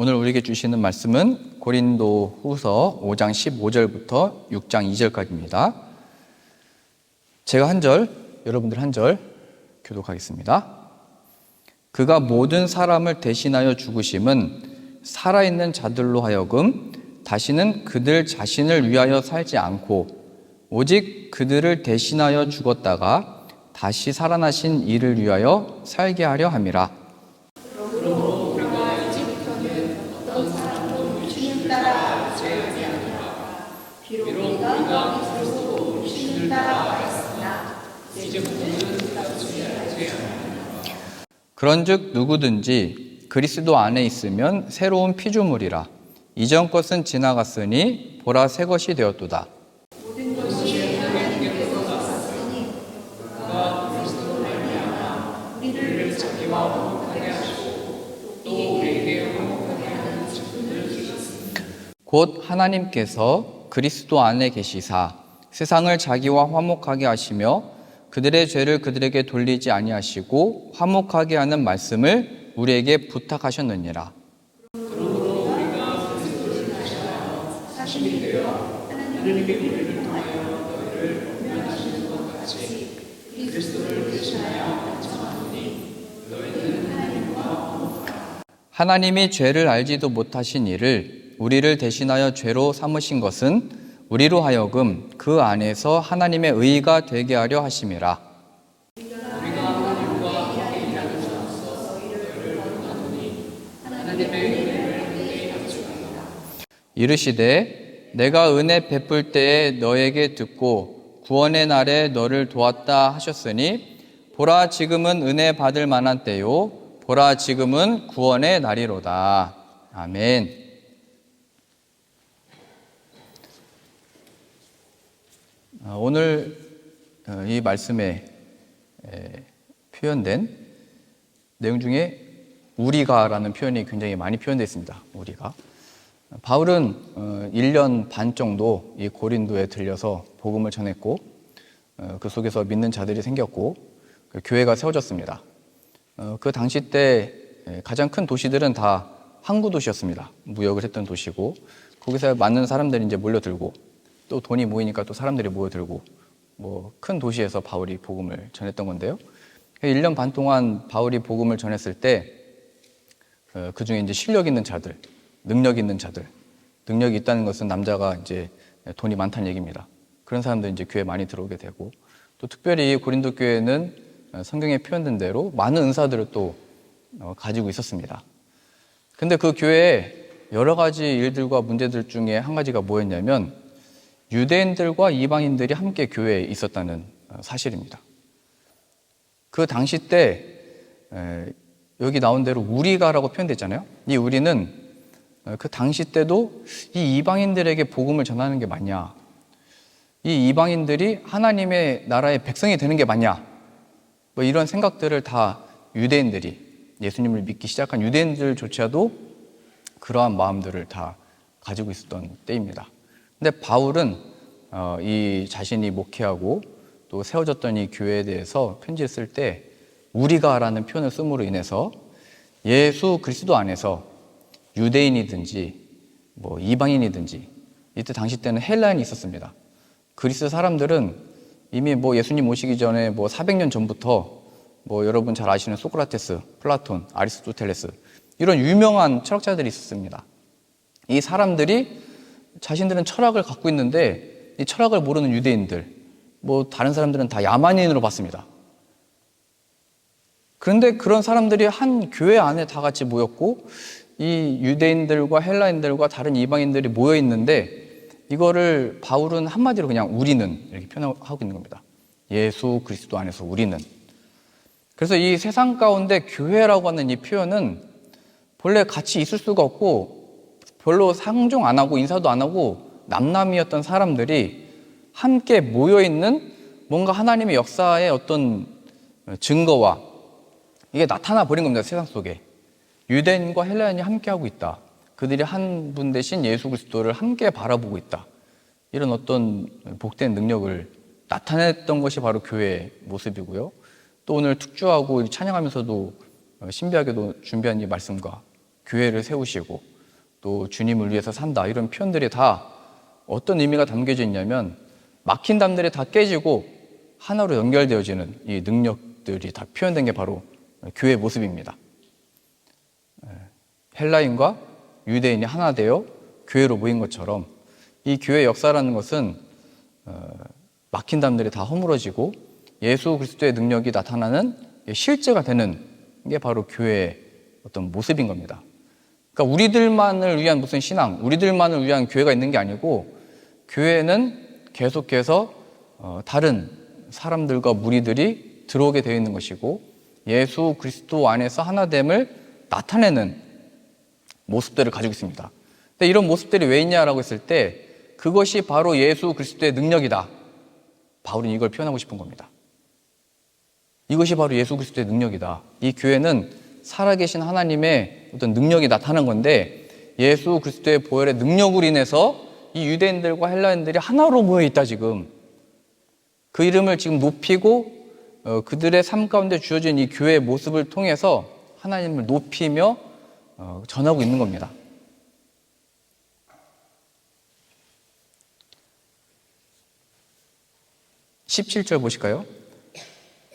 오늘 우리에게 주시는 말씀은 고린도 후서 5장 15절부터 6장 2절까지입니다. 제가 한 절, 여러분들 한 절 교독하겠습니다. 그가 모든 사람을 대신하여 죽으심은 살아있는 자들로 하여금 다시는 그들 자신을 위하여 살지 않고 오직 그들을 대신하여 죽었다가 다시 살아나신 이를 위하여 살게 하려 함이라. 그런즉 누구든지 그리스도 안에 있으면 새로운 피조물이라. 이전 것은 지나갔으니 보라 새 것이 되었도다. 모든 것이 하나님께서 하셨으니 그가 그리스도로 말미암아 우리를 자기와 화목하게 하시고 또 우리에게 화목하게 하는 직분을 주셨습니다. 곧 하나님께서 그리스도 안에 계시사 세상을 자기와 화목하게 하시며 그들의 죄를 그들에게 돌리지 아니하시고 화목하게 하는 말씀을 우리에게 부탁하셨느니라. 그러므로 우리가 그리스도를 대신하여 사실이 되어 하나님께 우리를 통하여 너희를 권면하시는 것 같이 그리스도를 대신하여 청하노니 너희는 하나님과 화목하라. 하나님이 죄를 알지도 못하신 이를 우리를 대신하여 죄로 삼으신 것은 우리로 하여금 그 안에서 하나님의 의가 되게 하려 하심이라. 이르시되 내가 은혜 베풀 때에 너에게 듣고 구원의 날에 너를 도왔다 하셨으니 보라 지금은 은혜 받을 만한 때요 보라 지금은 구원의 날이로다. 아멘. 오늘 이 말씀에 표현된 내용 중에 우리가라는 표현이 굉장히 많이 표현되어 있습니다. 우리가. 바울은 1년 반 정도 이 고린도에 들려서 복음을 전했고 그 속에서 믿는 자들이 생겼고 교회가 세워졌습니다. 그 당시 때 가장 큰 도시들은 다 항구 도시였습니다. 무역을 했던 도시고 거기서 많은 사람들이 이제 몰려들고 또 돈이 모이니까 또 사람들이 모여들고 뭐 큰 도시에서 바울이 복음을 전했던 건데요. 1년 반 동안 바울이 복음을 전했을 때 그 중에 이제 실력 있는 자들, 능력 있는 자들, 능력이 있다는 것은 남자가 이제 돈이 많다는 얘기입니다. 그런 사람들이 이제 교회에 많이 들어오게 되고 또 특별히 고린도 교회는 성경에 표현된 대로 많은 은사들을 또 가지고 있었습니다. 근데 그 교회에 여러 가지 일들과 문제들 중에 한 가지가 뭐였냐면 유대인들과 이방인들이 함께 교회에 있었다는 사실입니다. 그 당시 때 여기 나온 대로 우리가라고 표현됐잖아요. 이 우리는 그 당시 때도 이 이방인들에게 복음을 전하는 게 맞냐, 이 이방인들이 하나님의 나라의 백성이 되는 게 맞냐, 뭐 이런 생각들을 다 유대인들이, 예수님을 믿기 시작한 유대인들조차도 그러한 마음들을 다 가지고 있었던 때입니다. 근데 바울은 이 자신이 목회하고 또 세워졌던 이 교회에 대해서 편지를 쓸 때 우리가라는 표현을 씀으로 인해서 예수 그리스도 안에서 유대인이든지 뭐 이방인이든지, 이때 당시 때는 헬라인이 있었습니다. 그리스 사람들은 이미 뭐 예수님 오시기 전에 뭐 400년 전부터 뭐 여러분 잘 아시는 소크라테스, 플라톤, 아리스토텔레스 이런 유명한 철학자들이 있었습니다. 이 사람들이 자신들은 철학을 갖고 있는데 이 철학을 모르는 유대인들, 뭐 다른 사람들은 다 야만인으로 봤습니다. 그런데 그런 사람들이 한 교회 안에 다 같이 모였고 이 유대인들과 헬라인들과 다른 이방인들이 모여 있는데 이거를 바울은 한마디로 그냥 우리는 이렇게 표현하고 있는 겁니다. 예수 그리스도 안에서 우리는. 그래서 이 세상 가운데 교회라고 하는 이 표현은 본래 같이 있을 수가 없고 별로 상종 안 하고 인사도 안 하고 남남이었던 사람들이 함께 모여있는 뭔가 하나님의 역사의 어떤 증거와 이게 나타나 버린 겁니다. 세상 속에 유대인과 헬라인이 함께하고 있다. 그들이 한 분 대신 예수 그리스도를 함께 바라보고 있다. 이런 어떤 복된 능력을 나타냈던 것이 바로 교회의 모습이고요. 또 오늘 특주하고 찬양하면서도 신비하게도 준비한 이 말씀과 교회를 세우시고 또 주님을 위해서 산다, 이런 표현들이 다 어떤 의미가 담겨져 있냐면 막힌 담들이 다 깨지고 하나로 연결되어지는 이 능력들이 다 표현된 게 바로 교회의 모습입니다. 헬라인과 유대인이 하나 되어 교회로 모인 것처럼 이 교회 역사라는 것은 막힌 담들이 다 허물어지고 예수 그리스도의 능력이 나타나는 실제가 되는 게 바로 교회의 어떤 모습인 겁니다. 그러니까 우리들만을 위한 무슨 신앙, 우리들만을 위한 교회가 있는 게 아니고 교회는 계속해서 다른 사람들과 무리들이 들어오게 되어 있는 것이고 예수 그리스도 안에서 하나됨을 나타내는 모습들을 가지고 있습니다. 근데 이런 모습들이 왜 있냐라고 했을 때 그것이 바로 예수 그리스도의 능력이다. 바울은 이걸 표현하고 싶은 겁니다. 이것이 바로 예수 그리스도의 능력이다. 이 교회는 살아계신 하나님의 어떤 능력이 나타난 건데 예수 그리스도의 보혈의 능력으로 인해서 이 유대인들과 헬라인들이 하나로 모여 있다. 지금 그 이름을 지금 높이고 그들의 삶 가운데 주어진 이 교회의 모습을 통해서 하나님을 높이며 전하고 있는 겁니다. 17절 보실까요?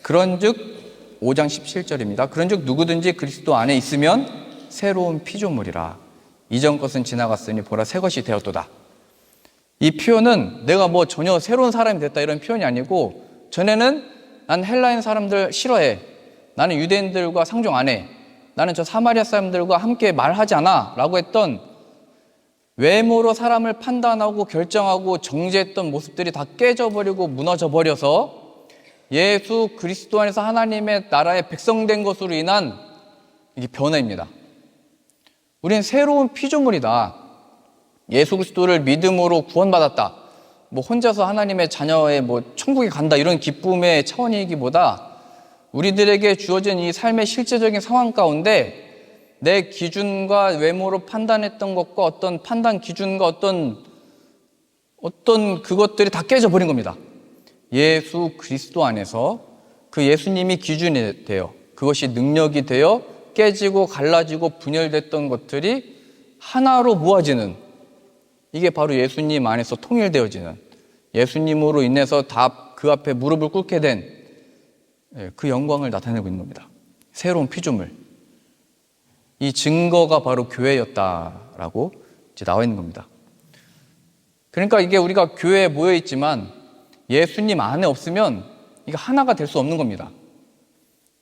그런즉 5장 17절입니다. 그런즉 누구든지 그리스도 안에 있으면 새로운 피조물이라. 이전 것은 지나갔으니 보라 새 것이 되었도다. 이 표현은 내가 뭐 전혀 새로운 사람이 됐다 이런 표현이 아니고 전에는 난 헬라인 사람들 싫어해. 나는 유대인들과 상종 안 해. 나는 저 사마리아 사람들과 함께 말하지 않아 라고 했던 외모로 사람을 판단하고 결정하고 정죄했던 모습들이 다 깨져버리고 무너져버려서 예수 그리스도 안에서 하나님의 나라의 백성된 것으로 인한 이게 변화입니다. 우리는 새로운 피조물이다. 예수 그리스도를 믿음으로 구원받았다. 뭐 혼자서 하나님의 자녀의 뭐 천국에 간다 이런 기쁨의 차원이기보다 우리들에게 주어진 이 삶의 실제적인 상황 가운데 내 기준과 외모로 판단했던 것과 어떤 판단 기준과 어떤 그것들이 다 깨져버린 겁니다. 예수 그리스도 안에서 그 예수님이 기준이 되어 그것이 능력이 되어 깨지고 갈라지고 분열됐던 것들이 하나로 모아지는 이게 바로 예수님 안에서 통일되어지는 예수님으로 인해서 다 그 앞에 무릎을 꿇게 된 그 영광을 나타내고 있는 겁니다. 새로운 피조물. 이 증거가 바로 교회였다라고 이제 나와 있는 겁니다. 그러니까 이게 우리가 교회에 모여 있지만 예수님 안에 없으면 이게 하나가 될 수 없는 겁니다.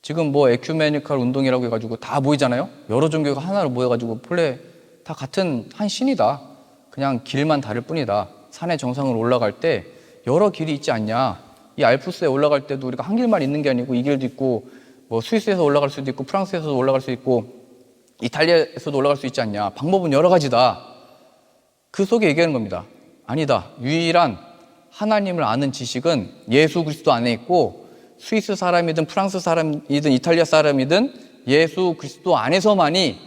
지금 뭐 에큐메니컬 운동이라고 해가지고 다 모이잖아요. 여러 종교가 하나로 모여가지고 본래 다 같은 한 신이다. 그냥 길만 다를 뿐이다. 산의 정상으로 올라갈 때 여러 길이 있지 않냐. 이 알프스에 올라갈 때도 우리가 한 길만 있는 게 아니고 이 길도 있고 뭐 스위스에서 올라갈 수도 있고 프랑스에서도 올라갈 수 있고 이탈리아에서도 올라갈 수 있지 않냐. 방법은 여러 가지다. 그 속에 얘기하는 겁니다. 아니다. 유일한 하나님을 아는 지식은 예수 그리스도 안에 있고 스위스 사람이든 프랑스 사람이든 이탈리아 사람이든 예수 그리스도 안에서만이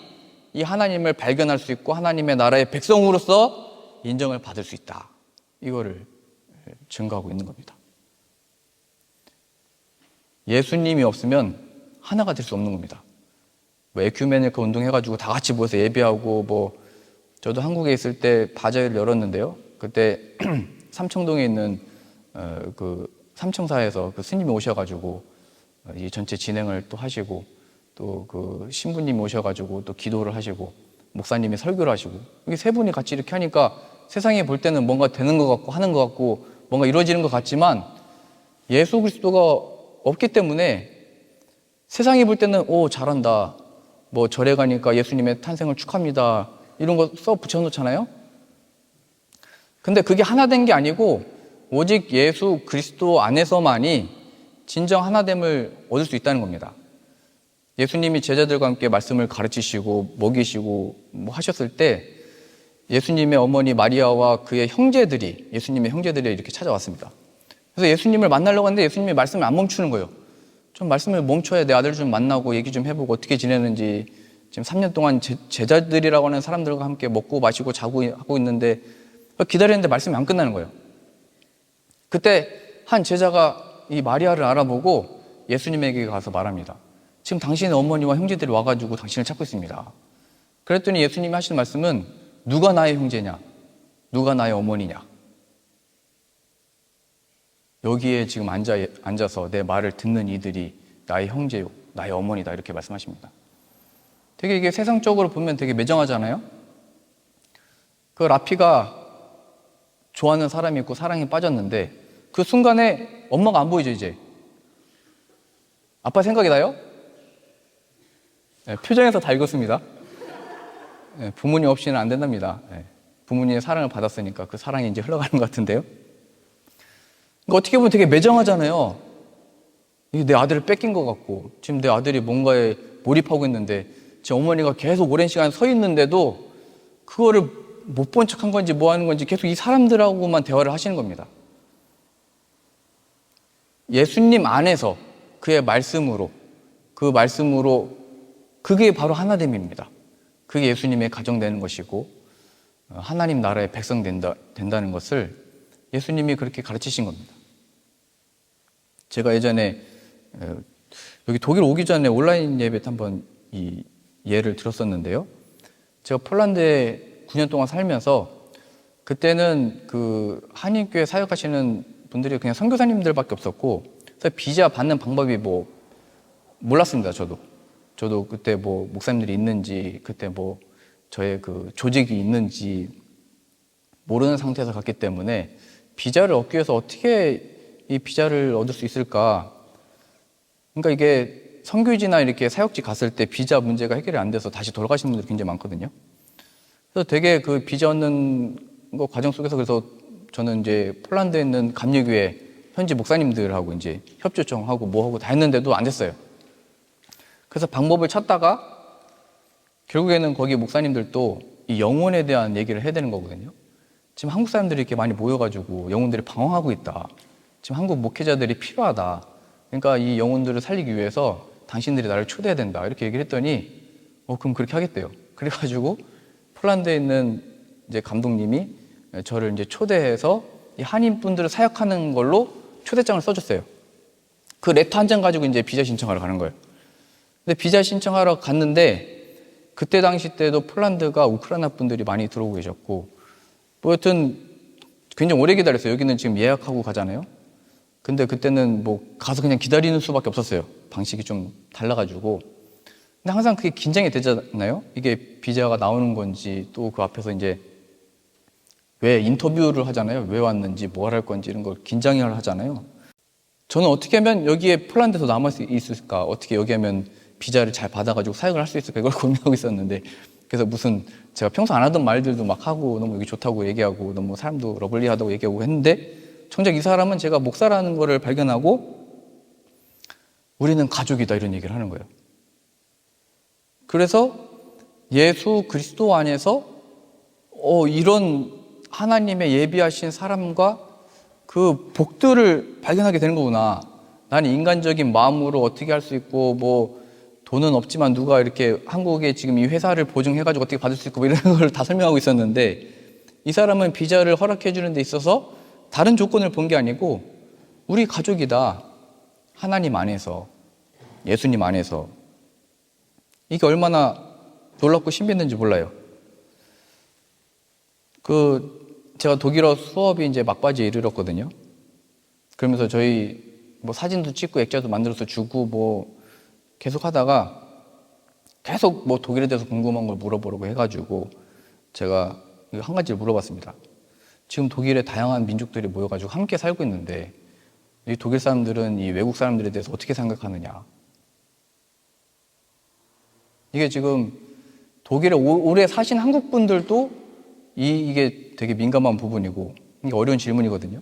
이 하나님을 발견할 수 있고 하나님의 나라의 백성으로서 인정을 받을 수 있다. 이거를 증거하고 있는 겁니다. 예수님이 없으면 하나가 될 수 없는 겁니다. 뭐 에큐메니컬 운동해가지고 다 같이 모여서 예배하고 뭐 저도 한국에 있을 때 바자회를 열었는데요. 그때 삼청동에 있는 그 삼청사에서 그 스님이 오셔가지고 이 전체 진행을 또 하시고 또 그 신부님이 오셔가지고 또 기도를 하시고 목사님이 설교를 하시고 이게 세 분이 같이 이렇게 하니까 세상에 볼 때는 뭔가 되는 것 같고 하는 것 같고 뭔가 이루어지는 것 같지만 예수 그리스도가 없기 때문에 세상이 볼 때는 오 잘한다. 뭐 절에 가니까 예수님의 탄생을 축하합니다. 이런 거 써 붙여놓잖아요. 근데 그게 하나 된 게 아니고 오직 예수 그리스도 안에서만이 진정 하나됨을 얻을 수 있다는 겁니다. 예수님이 제자들과 함께 말씀을 가르치시고 먹이시고 뭐 하셨을 때 예수님의 어머니 마리아와 그의 형제들이 예수님의 형제들이 이렇게 찾아왔습니다. 그래서 예수님을 만나려고 하는데 예수님이 말씀을 안 멈추는 거예요. 좀 말씀을 멈춰야 내 아들 좀 만나고 얘기 좀 해보고 어떻게 지내는지 지금 3년 동안 제자들이라고 하는 사람들과 함께 먹고 마시고 자고 하고 있는데 기다리는데 말씀이 안 끝나는 거예요. 그때 한 제자가 이 마리아를 알아보고 예수님에게 가서 말합니다. 지금 당신의 어머니와 형제들이 와가지고 당신을 찾고 있습니다. 그랬더니 예수님이 하시는 말씀은 누가 나의 형제냐? 누가 나의 어머니냐? 여기에 지금 앉아서 내 말을 듣는 이들이 나의 형제요, 나의 어머니다 이렇게 말씀하십니다. 되게 이게 세상적으로 보면 되게 매정하잖아요. 그 라피가 좋아하는 사람이 있고 사랑에 빠졌는데 그 순간에 엄마가 안 보이죠 이제. 아빠 생각이 나요? 네, 표정에서 다 읽었습니다. 네, 부모님 없이는 안 된답니다. 네, 부모님의 사랑을 받았으니까 그 사랑이 이제 흘러가는 것 같은데요. 그러니까 어떻게 보면 되게 매정하잖아요. 이게 내 아들을 뺏긴 것 같고 지금 내 아들이 뭔가에 몰입하고 있는데 제 어머니가 계속 오랜 시간 서 있는데도 그거를 못 본 척한 건지 뭐 하는 건지 계속 이 사람들하고만 대화를 하시는 겁니다. 예수님 안에서 그의 말씀으로 그 말씀으로 그게 바로 하나됨입니다. 그게 예수님의 가정되는 것이고 하나님 나라의 백성 된다는 것을 예수님이 그렇게 가르치신 겁니다. 제가 예전에 여기 독일 오기 전에 온라인 예배 때 한번 이 예를 들었었는데요. 제가 폴란드에 9년 동안 살면서 그때는 그 한인교회 사역하시는 분들이 그냥 선교사님들밖에 없었고 그래서 비자 받는 방법이 뭐 몰랐습니다. 저도 그때 뭐 목사님들이 있는지 그때 뭐 저의 그 조직이 있는지 모르는 상태에서 갔기 때문에 비자를 얻기 위해서 어떻게 이 비자를 얻을 수 있을까? 그러니까 이게 선교지나 이렇게 사역지 갔을 때 비자 문제가 해결이 안 돼서 다시 돌아가시는 분들이 굉장히 많거든요. 그래서 되게 그 비자 얻는 거 과정 속에서 그래서 저는 이제 폴란드에 있는 감리교회 현지 목사님들하고 이제 협조 요청하고 뭐 하고 다 했는데도 안 됐어요. 그래서 방법을 찾다가 결국에는 거기 목사님들도 이 영혼에 대한 얘기를 해야 되는 거거든요. 지금 한국 사람들이 이렇게 많이 모여가지고 영혼들이 방황하고 있다. 지금 한국 목회자들이 필요하다. 그러니까 이 영혼들을 살리기 위해서 당신들이 나를 초대해야 된다. 이렇게 얘기를 했더니 그럼 그렇게 하겠대요. 그래가지고 폴란드에 있는 이제 감독님이 저를 이제 초대해서 이 한인분들을 사역하는 걸로 초대장을 써줬어요. 그 레터 한 장 가지고 이제 비자 신청하러 가는 거예요. 근데 비자 신청하러 갔는데 그때 당시 때도 폴란드가 우크라이나 분들이 많이 들어오고 계셨고 뭐 여튼 굉장히 오래 기다렸어요. 여기는 지금 예약하고 가잖아요. 근데 그때는 뭐 가서 그냥 기다리는 수밖에 없었어요. 방식이 좀 달라가지고. 근데 항상 그게 긴장이 되잖아요. 이게 비자가 나오는 건지 또 그 앞에서 이제 왜 인터뷰를 하잖아요. 왜 왔는지 뭘 할 건지 이런 걸 긴장을 하잖아요. 저는 어떻게 하면 여기에 폴란드에서 남아 있을까? 어떻게 여기 하면 비자를 잘 받아가지고 사역을 할 수 있을까? 이걸 고민하고 있었는데 그래서 무슨 제가 평소 안 하던 말들도 막 하고 너무 여기 좋다고 얘기하고 너무 사람도 러블리하다고 얘기하고 했는데 정작 이 사람은 제가 목사라는 거를 발견하고 우리는 가족이다 이런 얘기를 하는 거예요. 그래서 예수 그리스도 안에서 이런 하나님의 예비하신 사람과 그 복들을 발견하게 되는 거구나. 나는 인간적인 마음으로 어떻게 할 수 있고 뭐 돈은 없지만 누가 이렇게 한국에 지금 이 회사를 보증해가지고 어떻게 받을 수 있고 뭐 이런 걸 다 설명하고 있었는데 이 사람은 비자를 허락해 주는 데 있어서 다른 조건을 본 게 아니고 우리 가족이다. 하나님 안에서 예수님 안에서 이게 얼마나 놀랍고 신비했는지 몰라요. 제가 독일어 수업이 이제 막바지에 이르렀거든요. 그러면서 저희 뭐 사진도 찍고 액자도 만들어서 주고 뭐 계속 하다가 계속 뭐 독일에 대해서 궁금한 걸 물어보려고 해가지고 제가 한 가지를 물어봤습니다. 지금 독일에 다양한 민족들이 모여가지고 함께 살고 있는데 이 독일 사람들은 이 외국 사람들에 대해서 어떻게 생각하느냐. 이게 지금 독일에 오래 사신 한국 분들도 이게 되게 민감한 부분이고 이게 어려운 질문이거든요.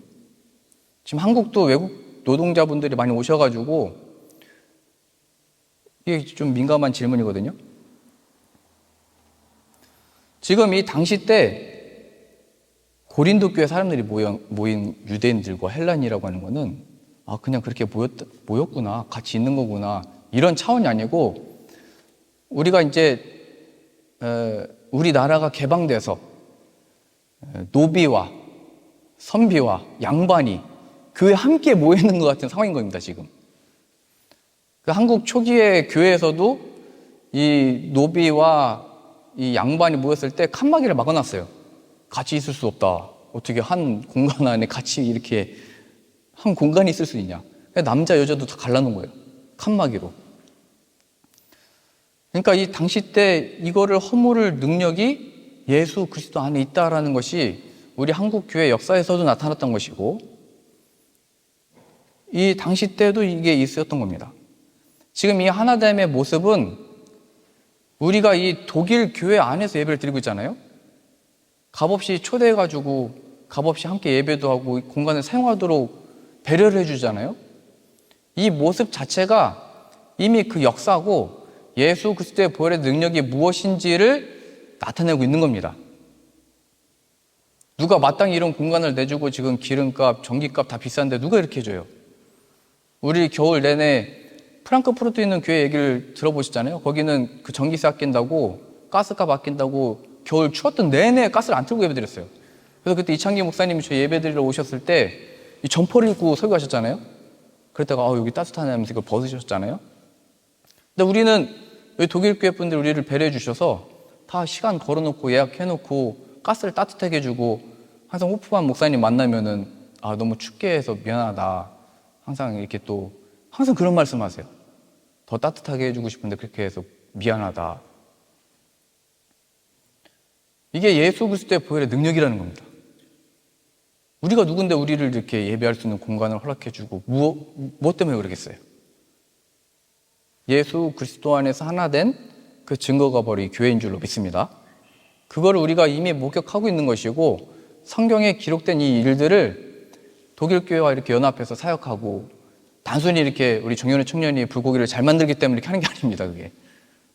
지금 한국도 외국 노동자분들이 많이 오셔가지고 이게 좀 민감한 질문이거든요. 지금 이 당시 때 고린도 교회 사람들이 모인 유대인들과 헬란이라고 하는 거는 그냥 그렇게 모였구나, 같이 있는 거구나 이런 차원이 아니고 우리가 이제 우리나라가 개방돼서 노비와 선비와 양반이 교회에 함께 모이는 것 같은 상황인 겁니다. 지금 그 한국 초기의 교회에서도 이 노비와 이 양반이 모였을 때 칸막이를 막아놨어요. 같이 있을 수 없다. 어떻게 한 공간 안에 같이 이렇게 한 공간이 있을 수 있냐. 남자 여자도 다 갈라놓은 거예요. 칸막이로. 그러니까 이 당시 때 이거를 허물을 능력이 예수 그리스도 안에 있다라는 것이 우리 한국 교회 역사에서도 나타났던 것이고, 이 당시 때도 이게 있었던 겁니다. 지금 이 하나됨의 모습은 우리가 이 독일 교회 안에서 예배를 드리고 있잖아요. 값없이 초대해가지고 값없이 함께 예배도 하고 공간을 사용하도록 배려를 해주잖아요. 이 모습 자체가 이미 그 역사고 예수 그리스도의 부활의 능력이 무엇인지를 나타내고 있는 겁니다. 누가 마땅히 이런 공간을 내주고 지금 기름값, 전기값 다 비싼데 누가 이렇게 해줘요? 우리 겨울 내내 프랑크푸르트에 있는 교회 얘기를 들어보시잖아요. 거기는 그 전기세 아낀다고, 가스값 아낀다고 겨울 추웠던 내내 가스를 안 틀고 예배드렸어요. 그래서 그때 이창기 목사님이 저희 예배드리러 오셨을 때 이 점퍼를 입고 설교하셨잖아요. 그랬다가 여기 따뜻하네 하면서 이걸 벗으셨잖아요. 근데 우리는 여기 독일 교회 분들 우리를 배려해 주셔서 다 시간 걸어놓고 예약해놓고 가스를 따뜻하게 해주고, 항상 호프만 목사님 만나면은 너무 춥게 해서 미안하다. 항상 이렇게 또 항상 그런 말씀하세요. 더 따뜻하게 해주고 싶은데 그렇게 해서 미안하다. 이게 예수 그리스도의 보혈의 능력이라는 겁니다. 우리가 누군데 우리를 이렇게 예배할 수 있는 공간을 허락해주고 무엇 때문에 그러겠어요? 예수 그리스도 안에서 하나 된 그 증거가 바로 이 교회인 줄로 믿습니다. 그거를 우리가 이미 목격하고 있는 것이고, 성경에 기록된 이 일들을 독일 교회와 이렇게 연합해서 사역하고, 단순히 이렇게 우리 정연의 청년이 불고기를 잘 만들기 때문에 이렇게 하는 게 아닙니다. 그게.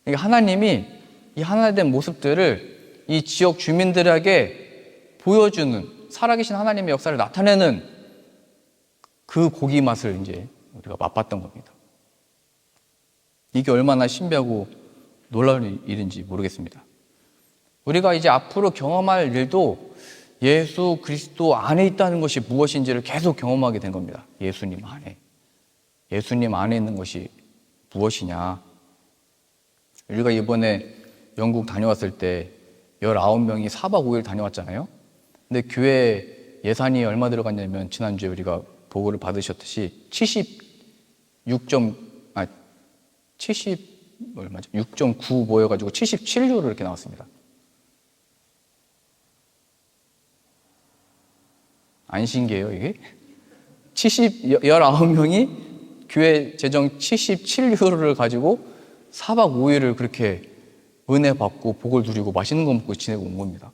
그러니까 하나님이 이 하나 된 모습들을 이 지역 주민들에게 보여주는, 살아계신 하나님의 역사를 나타내는 그 고기 맛을 이제 우리가 맛봤던 겁니다. 이게 얼마나 신비하고 놀라운 일인지 모르겠습니다. 우리가 이제 앞으로 경험할 일도 예수 그리스도 안에 있다는 것이 무엇인지를 계속 경험하게 된 겁니다. 예수님 안에. 예수님 안에 있는 것이 무엇이냐. 우리가 이번에 영국 다녀왔을 때 19명이 4박 5일 다녀왔잖아요. 근데 교회 예산이 얼마 들어갔냐면, 지난주에 우리가 보고를 받으셨듯이 6.9 모여가지고 77유로 이렇게 나왔습니다. 안 신기해요, 이게? 19명이 교회 재정 77유로를 가지고 4박 5일을 그렇게 은혜 받고 복을 누리고 맛있는 거 먹고 지내고 온 겁니다.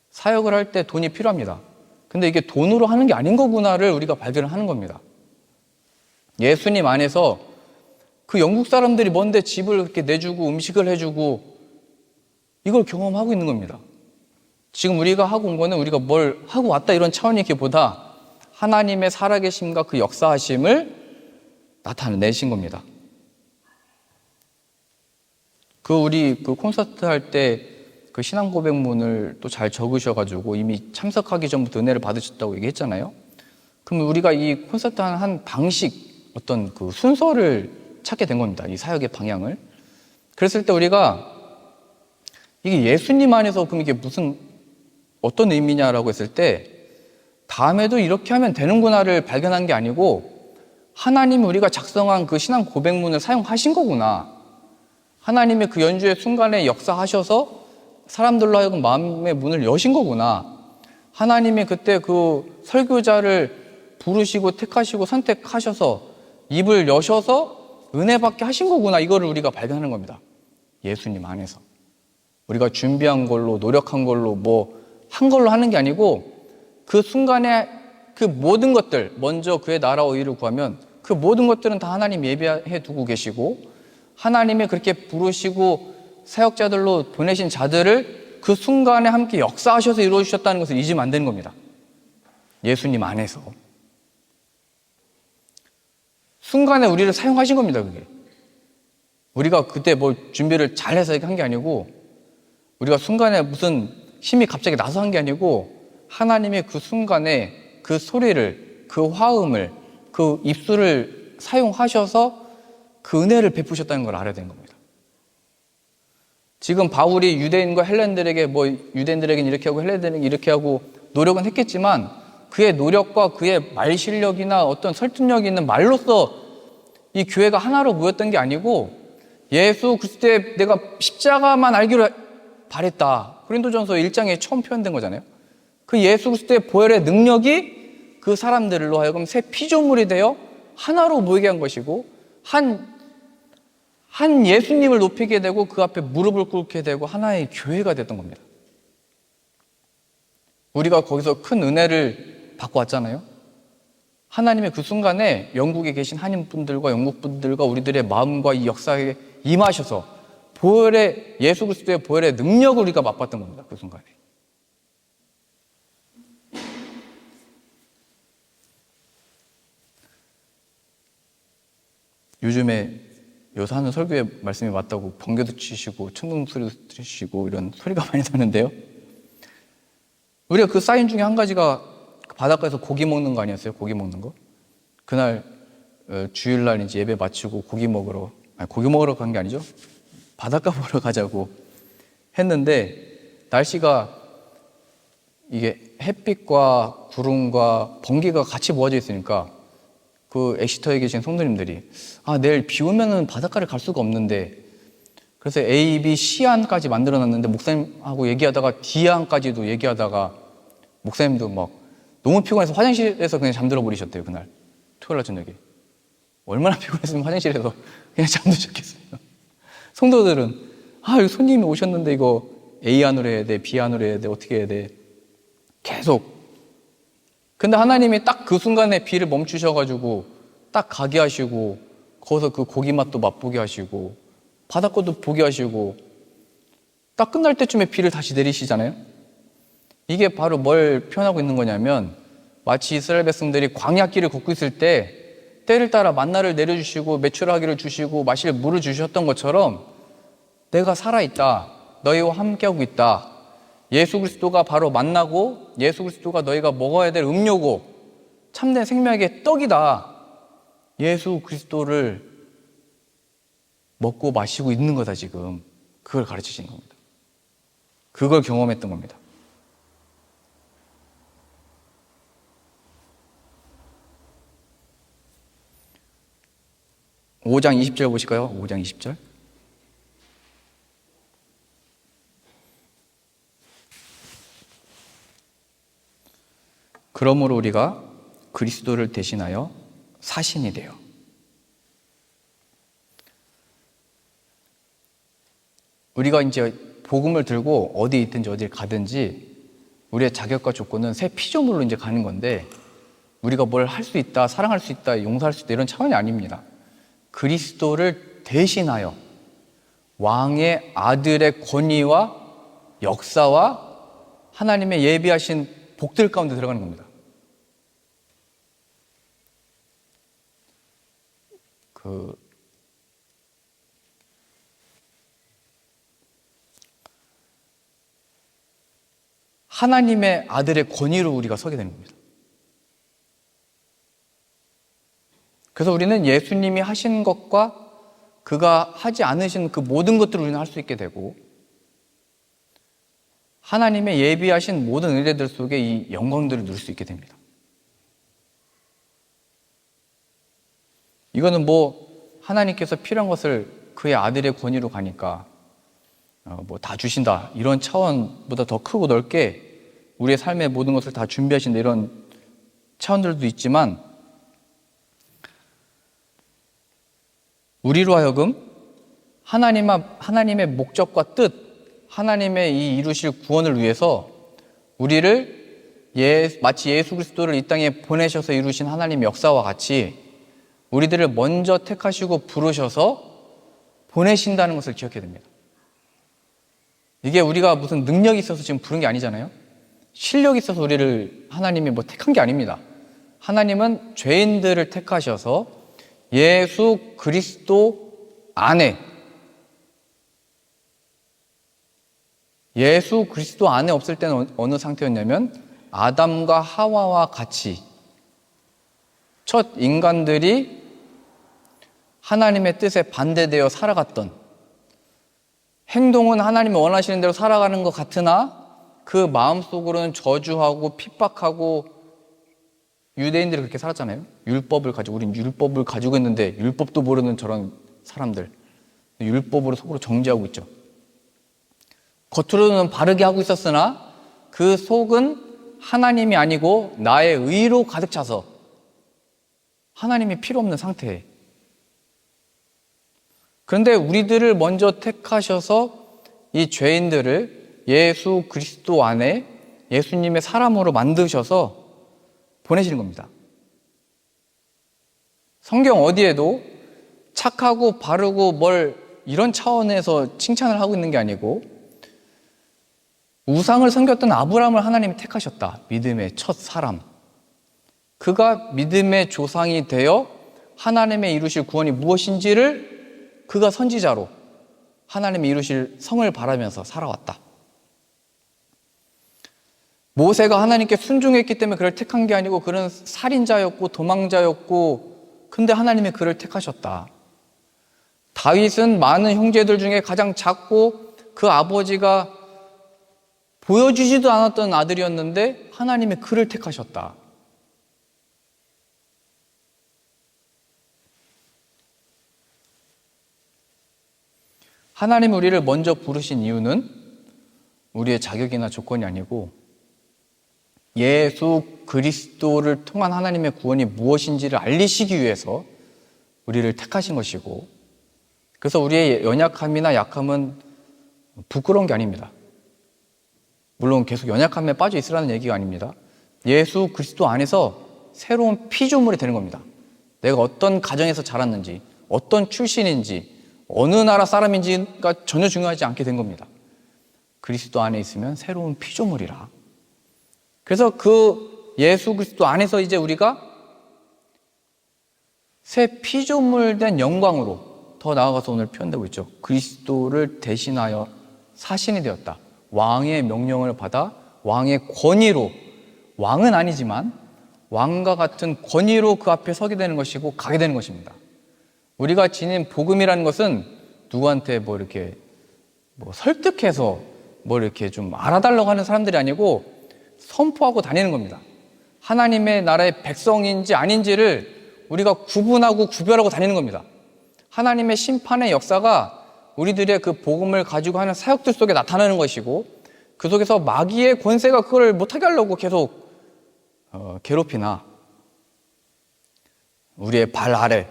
사역을 할 때 돈이 필요합니다. 근데 이게 돈으로 하는 게 아닌 거구나를 우리가 발견을 하는 겁니다. 예수님 안에서 그 영국 사람들이 뭔데 집을 이렇게 내주고 음식을 해주고 이걸 경험하고 있는 겁니다. 지금 우리가 하고 온 거는 우리가 뭘 하고 왔다 이런 차원이기보다 하나님의 살아계심과 그 역사하심을 나타내신 겁니다. 우리 콘서트 할 때 그 신앙 고백문을 또 잘 적으셔가지고 이미 참석하기 전부터 은혜를 받으셨다고 얘기했잖아요. 그럼 우리가 이 콘서트 한 방식, 어떤 그 순서를 찾게 된 겁니다. 이 사역의 방향을. 그랬을 때 우리가 이게 예수님 안에서 그럼 이게 어떤 의미냐라고 했을 때, 다음에도 이렇게 하면 되는구나를 발견한 게 아니고, 하나님이 우리가 작성한 그 신앙 고백문을 사용하신 거구나. 하나님의 그 연주의 순간에 역사하셔서 사람들로 하여금 마음의 문을 여신 거구나. 하나님이 그때 그 설교자를 부르시고 택하시고 선택하셔서 입을 여셔서 은혜 받게 하신 거구나. 이거를 우리가 발견하는 겁니다. 예수님 안에서. 우리가 준비한 걸로, 노력한 걸로, 한 걸로 하는 게 아니고, 그 순간에 그 모든 것들, 먼저 그의 나라와 의를 구하면 그 모든 것들은 다 하나님 예비해 두고 계시고, 하나님이 그렇게 부르시고 사역자들로 보내신 자들을 그 순간에 함께 역사하셔서 이루어주셨다는 것을 잊으면 안 되는 겁니다. 예수님 안에서. 순간에 우리를 사용하신 겁니다, 그게. 우리가 그때 준비를 잘해서 한 게 아니고, 우리가 순간에 무슨 힘이 갑자기 나서 한 게 아니고, 하나님이 그 순간에 그 소리를, 그 화음을, 그 입술을 사용하셔서 그 은혜를 베푸셨다는 걸 알아야 되는 겁니다. 지금 바울이 유대인과 헬렌들에게 뭐 유대인들에게는 이렇게 하고 헬렌들에게는 이렇게 하고 노력은 했겠지만 그의 노력과 그의 말 실력이나 어떤 설득력 있는 말로써 이 교회가 하나로 모였던 게 아니고 예수 그리스도의 내가 십자가만 알기로 바랬다. 고린도전서 1장에 처음 표현된 거잖아요. 그 예수 그리스도의 보혈의 능력이 그 사람들로 하여금 새 피조물이 되어 하나로 모이게 한 것이고 한 예수님을 높이게 되고 그 앞에 무릎을 꿇게 되고 하나의 교회가 됐던 겁니다. 우리가 거기서 큰 은혜를 받고 왔잖아요. 하나님의 그 순간에 영국에 계신 한인분들과 영국분들과 우리들의 마음과 이 역사에 임하셔서 예수 그리스도의 보혈의 능력을 우리가 맛봤던 겁니다. 그 순간에. 요즘에 요새 하는 설교의 말씀이 맞다고 번개도 치시고 천둥 소리도 들으시고 이런 소리가 많이 나는데요. 우리가 그 사인 중에 한 가지가 바닷가에서 고기 먹는 거 아니었어요? 고기 먹는 거. 그날 주일날 이제 예배 마치고 고기 먹으러 간 게 아니죠. 바닷가 보러 가자고 했는데 날씨가 이게 햇빛과 구름과 번개가 같이 모아져 있으니까 그 엑시터에 계신 성도님들이 내일 비 오면은 바닷가를 갈 수가 없는데 그래서 A, B, C안까지 만들어 놨는데 목사님하고 얘기하다가 D안까지도 얘기하다가 목사님도 막 너무 피곤해서 화장실에서 그냥 잠들어 버리셨대요. 그날 토요일날 저녁에. 얼마나 피곤했으면 화장실에서 그냥 잠드셨겠어요. 성도들은 여기 손님이 오셨는데 이거 A안으로 해야 돼, B안으로 해야 돼, 어떻게 해야 돼. 계속. 근데 하나님이 딱 그 순간에 비를 멈추셔가지고 딱 가게 하시고 거기서 그 고기 맛도 맛보게 하시고 바닷가도 보게 하시고 딱 끝날 때쯤에 비를 다시 내리시잖아요. 이게 바로 뭘 표현하고 있는 거냐면 마치 이스라엘 백성들이 광야길을 걷고 있을 때 때를 따라 만나를 내려주시고 메추라기를 주시고 마실 물을 주셨던 것처럼 내가 살아있다. 너희와 함께하고 있다. 예수 그리스도가 바로 만나고 예수 그리스도가 너희가 먹어야 될 음료고 참된 생명의 떡이다. 예수 그리스도를 먹고 마시고 있는 거다 지금. 그걸 가르치시는 겁니다. 그걸 경험했던 겁니다. (5장 20절) 보실까요? 5장 20절. 그러므로 우리가 그리스도를 대신하여 사신이 되어. 우리가 이제 복음을 들고 어디 있든지 어딜 가든지 우리의 자격과 조건은 새 피조물로 이제 가는 건데 우리가 뭘 할 수 있다, 사랑할 수 있다, 용서할 수 있다 이런 차원이 아닙니다. 그리스도를 대신하여 왕의 아들의 권위와 역사와 하나님의 예비하신 복들 가운데 들어가는 겁니다. 하나님의 아들의 권위로 우리가 서게 되는 겁니다. 그래서 우리는 예수님이 하신 것과 그가 하지 않으신 그 모든 것들을 우리는 할 수 있게 되고 하나님의 예비하신 모든 은혜들 속에 이 영광들을 누릴 수 있게 됩니다. 이거는 하나님께서 필요한 것을 그의 아들의 권위로 가니까 다 주신다 이런 차원보다 더 크고 넓게 우리의 삶의 모든 것을 다 준비하신다 이런 차원들도 있지만 우리로 하여금 하나님의 목적과 뜻, 하나님의 이 이루실 구원을 위해서 우리를 마치 예수 그리스도를 이 땅에 보내셔서 이루신 하나님의 역사와 같이 우리들을 먼저 택하시고 부르셔서 보내신다는 것을 기억해야 됩니다. 이게 우리가 무슨 능력이 있어서 지금 부른 게 아니잖아요. 실력이 있어서 우리를 하나님이 택한 게 아닙니다. 하나님은 죄인들을 택하셔서 예수 그리스도 안에 예수 그리스도 안에 없을 때는 어느 상태였냐면 아담과 하와와 같이 첫 인간들이 하나님의 뜻에 반대되어 살아갔던 행동은 하나님이 원하시는 대로 살아가는 것 같으나 그 마음속으로는 저주하고 핍박하고, 유대인들이 그렇게 살았잖아요. 우린 율법을 가지고 있는데 율법도 모르는 저런 사람들, 율법으로 속으로 정죄하고 있죠. 겉으로는 바르게 하고 있었으나 그 속은 하나님이 아니고 나의 의로 가득 차서 하나님이 필요 없는 상태에. 그런데 우리들을 먼저 택하셔서 이 죄인들을 예수 그리스도 안에 예수님의 사람으로 만드셔서 보내시는 겁니다. 성경 어디에도 착하고 바르고 이런 차원에서 칭찬을 하고 있는 게 아니고, 우상을 섬겼던 아브라함을 하나님이 택하셨다. 믿음의 첫 사람. 그가 믿음의 조상이 되어 하나님의 이루실 구원이 무엇인지를 그가 선지자로 하나님이 이루실 성을 바라면서 살아왔다. 모세가 하나님께 순종했기 때문에 그를 택한 게 아니고 그는 살인자였고 도망자였고, 근데 하나님이 그를 택하셨다. 다윗은 많은 형제들 중에 가장 작고 그 아버지가 보여주지도 않았던 아들이었는데 하나님이 그를 택하셨다. 하나님이 우리를 먼저 부르신 이유는 우리의 자격이나 조건이 아니고 예수 그리스도를 통한 하나님의 구원이 무엇인지를 알리시기 위해서 우리를 택하신 것이고, 그래서 우리의 연약함이나 약함은 부끄러운 게 아닙니다. 물론 계속 연약함에 빠져 있으라는 얘기가 아닙니다. 예수 그리스도 안에서 새로운 피조물이 되는 겁니다. 내가 어떤 가정에서 자랐는지, 어떤 출신인지, 어느 나라 사람인지가 전혀 중요하지 않게 된 겁니다. 그리스도 안에 있으면 새로운 피조물이라. 그래서 그 예수 그리스도 안에서 이제 우리가 새 피조물 된 영광으로, 더 나아가서 오늘 표현되고 있죠. 그리스도를 대신하여 사신이 되었다. 왕의 명령을 받아 왕의 권위로, 왕은 아니지만 왕과 같은 권위로 그 앞에 서게 되는 것이고 가게 되는 것입니다. 우리가 지닌 복음이라는 것은 누구한테 이렇게 설득해서 이렇게 좀 알아달라고 하는 사람들이 아니고 선포하고 다니는 겁니다. 하나님의 나라의 백성인지 아닌지를 우리가 구분하고 구별하고 다니는 겁니다. 하나님의 심판의 역사가 우리들의 그 복음을 가지고 하는 사역들 속에 나타나는 것이고, 그 속에서 마귀의 권세가 그걸 못하게 하려고 계속 괴롭히나 우리의 발 아래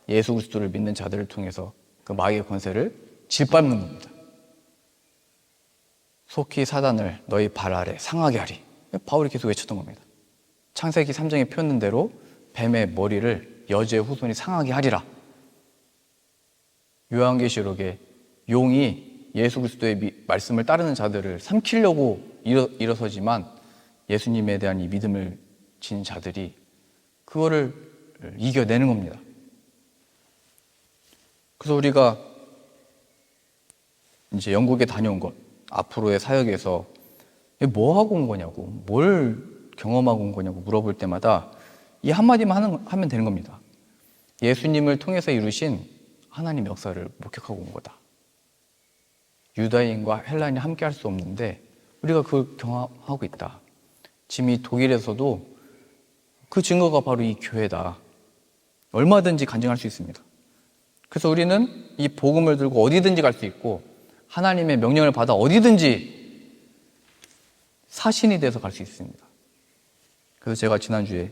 예수 그리스도를 믿는 자들을 통해서 그 마귀의 권세를 짓밟는 겁니다. 속히 사단을 너희 발 아래 상하게 하리. 바울이 계속 외쳤던 겁니다. 창세기 3장에 표현된 대로 뱀의 머리를 여자의 후손이 상하게 하리라. 요한계시록에 용이 예수 그리스도의 말씀을 따르는 자들을 삼키려고 일어서지만 예수님에 대한 이 믿음을 지닌 자들이 그거를 이겨내는 겁니다. 그래서 우리가 이제 영국에 다녀온 것, 앞으로의 사역에서 뭐 하고 온 거냐고, 뭘 경험하고 온 거냐고 물어볼 때마다 이 한마디만 하면 되는 겁니다. 예수님을 통해서 이루신 하나님 역사를 목격하고 온 거다. 유다인과 헬라인이 함께 할 수 없는데 우리가 그걸 경험하고 있다. 지금 이 독일에서도 그 증거가 바로 이 교회다. 얼마든지 간증할 수 있습니다. 그래서 우리는 이 복음을 들고 어디든지 갈 수 있고 하나님의 명령을 받아 어디든지 사신이 돼서 갈 수 있습니다. 그래서 제가 지난주에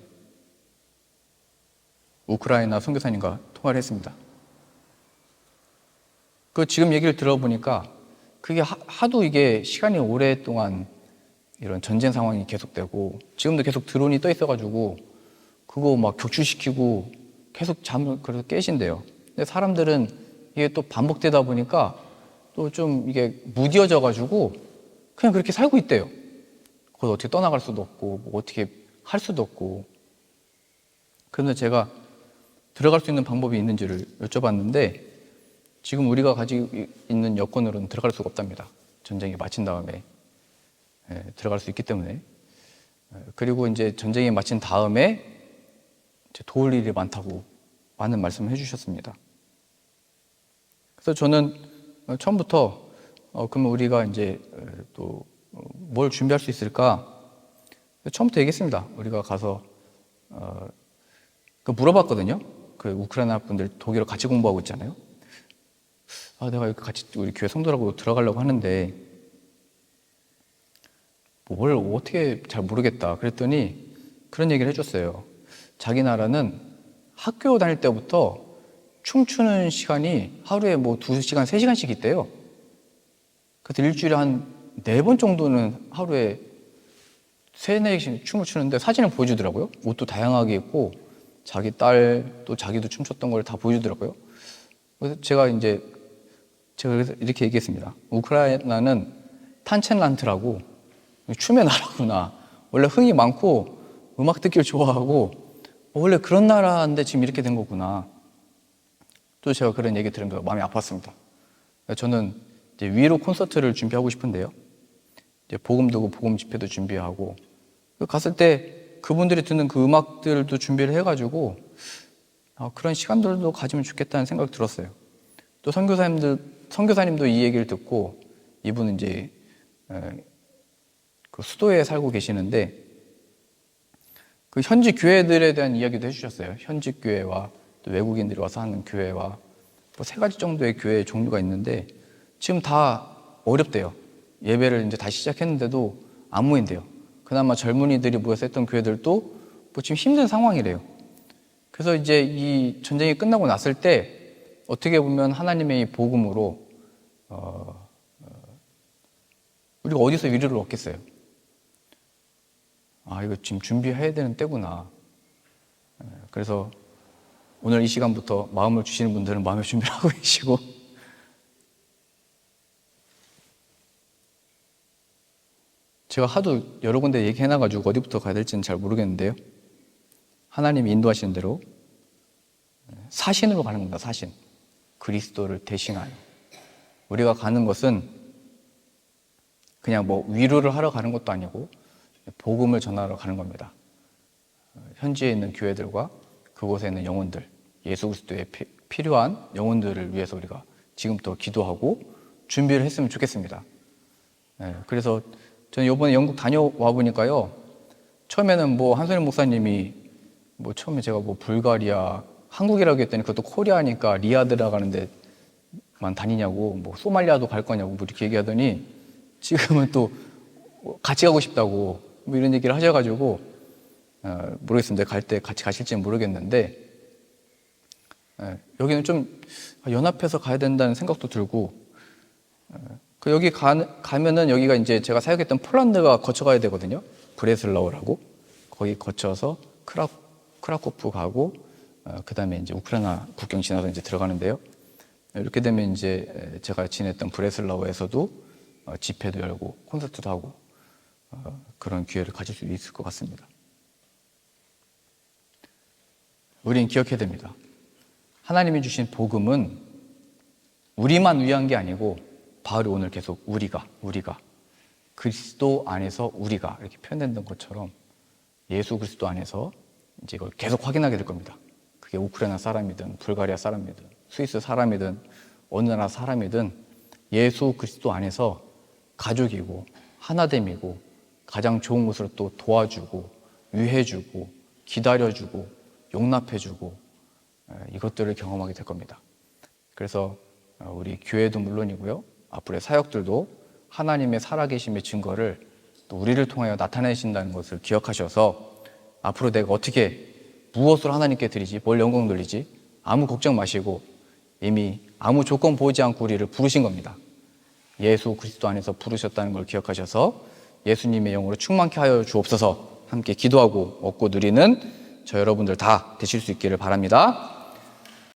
우크라이나 선교사님과 통화를 했습니다. 그 지금 얘기를 들어보니까 그게 하도 이게 시간이 오랫동안 이런 전쟁 상황이 계속되고 지금도 계속 드론이 떠 있어가지고 그거 막 격추시키고 계속 잠을 그래서 깨신대요. 근데 사람들은 이게 또 반복되다 보니까 또 좀 이게 무뎌져가지고 그냥 그렇게 살고 있대요. 거기서 어떻게 떠나갈 수도 없고 뭐 어떻게 할 수도 없고. 그런데 제가 들어갈 수 있는 방법이 있는지를 여쭤봤는데 지금 우리가 가지고 있는 여건으로는 들어갈 수가 없답니다. 전쟁이 마친 다음에 들어갈 수 있기 때문에. 그리고 이제 전쟁이 마친 다음에 이제 도울 일이 많다고 많은 말씀을 해주셨습니다. 그래서 저는 처음부터 그러면 우리가 이제 또 뭘 준비할 수 있을까? 처음부터 얘기했습니다. 우리가 가서 물어봤거든요. 그 우크라이나 분들 독일어 같이 공부하고 있잖아요. 내가 이렇게 같이 우리 교회 성도라고 들어가려고 하는데 뭘 어떻게 잘 모르겠다. 그랬더니 그런 얘기를 해줬어요. 자기 나라는 학교 다닐 때부터 춤추는 시간이 하루에 뭐 2시간, 3시간씩 있대요. 그래서 일주일에 한 4번 정도는 하루에 3-4시간 춤을 추는데 사진을 보여주더라고요. 옷도 다양하게 입고 자기 딸 또 자기도 춤췄던 걸 다 보여주더라고요. 그래서 제가 그래서 이렇게 얘기했습니다. 우크라이나는 탄첸란트라고 춤의 나라구나. 원래 흥이 많고 음악 듣기를 좋아하고 원래 그런 나라인데 지금 이렇게 된 거구나. 또 제가 그런 얘기 들으면서 마음이 아팠습니다. 저는 이제 위로 콘서트를 준비하고 싶은데요. 이제 복음 두고 복음 집회도 준비하고 갔을 때 그분들이 듣는 그 음악들도 준비를 해가지고 그런 시간들도 가지면 좋겠다는 생각이 들었어요. 또 선교사님도 이 얘기를 듣고 이분은 이제 그 수도에 살고 계시는데 그 현지 교회들에 대한 이야기도 해주셨어요. 현지 교회와 또 외국인들이 와서 하는 교회와 뭐 3가지 정도의 교회의 종류가 있는데 지금 다 어렵대요. 예배를 이제 다시 시작했는데도 안 모인대요. 그나마 젊은이들이 모여서 했던 교회들도 뭐 지금 힘든 상황이래요. 그래서 이제 이 전쟁이 끝나고 났을 때 어떻게 보면 하나님의 이 복음으로 우리가 어디서 위로를 얻겠어요? 이거 지금 준비해야 되는 때구나. 그래서 오늘 이 시간부터 마음을 주시는 분들은 마음의 준비를 하고 계시고 제가 하도 여러 군데 얘기해놔가지고 어디부터 가야 될지는 잘 모르겠는데요. 하나님이 인도하시는 대로 사신으로 가는 겁니다. 사신. 그리스도를 대신하여. 우리가 가는 것은 그냥 뭐 위로를 하러 가는 것도 아니고 복음을 전하러 가는 겁니다. 현지에 있는 교회들과 그곳에 있는 영혼들, 예수 그리스도에 필요한 영혼들을 위해서 우리가 지금부터 기도하고 준비를 했으면 좋겠습니다. 그래서 저는 이번에 영국 다녀와 보니까요. 처음에는 뭐 한선임 목사님이 뭐 처음에 제가 뭐 불가리아, 한국이라고 했더니 그것도 코리아니까 리아드라 가는데 만 다니냐고, 뭐 소말리아도 갈 거냐고 뭐 이렇게 얘기하더니 지금은 또 같이 가고 싶다고 뭐 이런 얘기를 하셔가지고 모르겠습니다. 갈 때 같이 가실지는 모르겠는데 여기는 좀 연합해서 가야 된다는 생각도 들고 여기 가면은 여기가 이제 제가 사역했던 폴란드가 거쳐가야 되거든요. 브레슬라우라고 거기 거쳐서 크라코프 가고 그 다음에 이제 우크라이나 국경 지나서 이제 들어가는데요. 이렇게 되면 이제 제가 지냈던 브레슬라우에서도 집회도 열고 콘서트도 하고 그런 기회를 가질 수 있을 것 같습니다. 우리는 기억해야 됩니다. 하나님이 주신 복음은 우리만 위한 게 아니고 바울이 오늘 계속 우리가 그리스도 안에서 우리가 이렇게 표현된 것처럼 예수 그리스도 안에서 이제 이걸 계속 확인하게 될 겁니다. 그게 우크라이나 사람이든 불가리아 사람이든 스위스 사람이든 어느 나라 사람이든 예수 그리스도 안에서 가족이고 하나됨이고 가장 좋은 것으로 또 도와주고 위해주고 기다려주고 용납해주고 이것들을 경험하게 될 겁니다. 그래서 우리 교회도 물론이고요. 앞으로의 사역들도 하나님의 살아계심의 증거를 또 우리를 통하여 나타내신다는 것을 기억하셔서 앞으로 내가 어떻게 무엇을 하나님께 드리지, 뭘 영광 돌리지 아무 걱정 마시고 이미 아무 조건 보지 않고 우리를 부르신 겁니다. 예수 그리스도 안에서 부르셨다는 걸 기억하셔서 예수님의 영으로 충만케 하여 주옵소서 함께 기도하고 얻고 누리는 저 여러분들 다 되실 수 있기를 바랍니다.